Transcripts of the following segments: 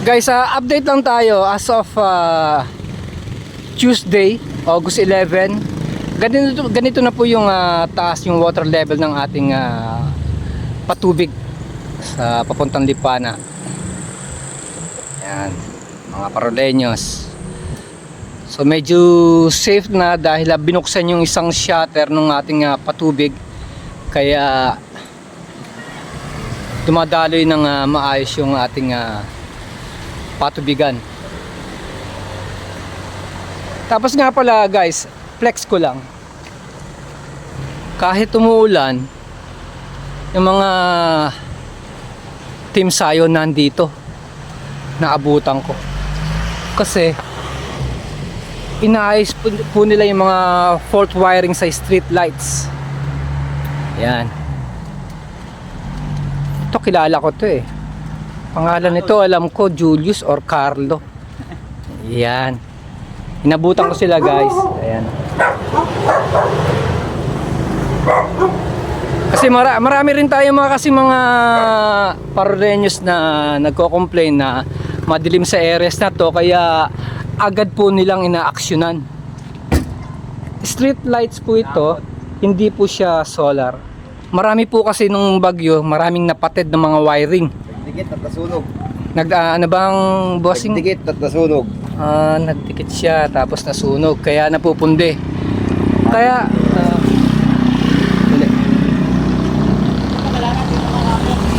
Guys, update lang tayo as of Tuesday, August 11. Ganito na po yung taas yung water level ng ating patubig sa papuntang Lipana. Yan, mga Paroleños. So medyo safe na dahil binuksan yung isang shutter ng ating patubig. Kaya dumadaloy ng maayos yung ating patubigan. Tapos nga pala guys, flex ko lang. Kahit umuulan, yung mga team sayo nandito. Naabutan ko. Kasi inaayos po nila yung mga fault wiring sa street lights. Yan. Ito kilala ko to eh. Pangalan nito alam ko, Julius or Carlo. Yan. Inabutan ko sila guys. Ayan. Kasi marami rin tayo mga Paroleños na nagko-complain na madilim sa areas na to, kaya agad po nilang inaaksyonan. Street lights po ito, hindi po siya solar. Marami po kasi nung bagyo, maraming napatid ng mga wiring. Nagdikit at nasunog. Ano bang bossing? Nagdikit at nasunog. Nagdikit siya tapos nasunog, kaya napupundi. Kaya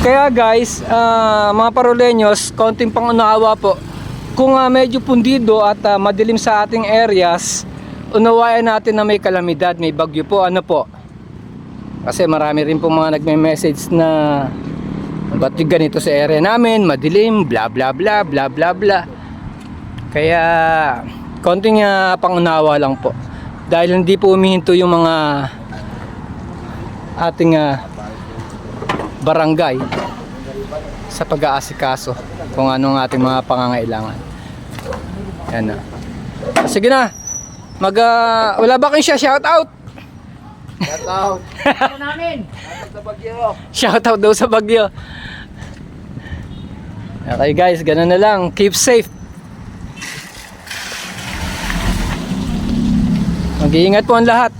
kaya guys, mga Paroleños, konting pangunawa po. Kung medyo pundido at madilim sa ating areas, unawayan natin na may kalamidad, may bagyo po, ano po. Kasi marami rin po mga nagme-message na ba't yung ganito sa area namin, madilim, bla bla bla bla bla bla. Kaya konting pangunawa lang po. Dahil hindi po humihinto yung mga ating barangay sa pag-aasikaso kung ano ang ating mga pangangailangan. Yan na. Sige na. Wala ba kayong shout out? Shout out. namin. Sa bagyo. Shout out daw sa bagyo. Okay guys, ganun na lang. Keep safe. Mag-iingat po ang lahat.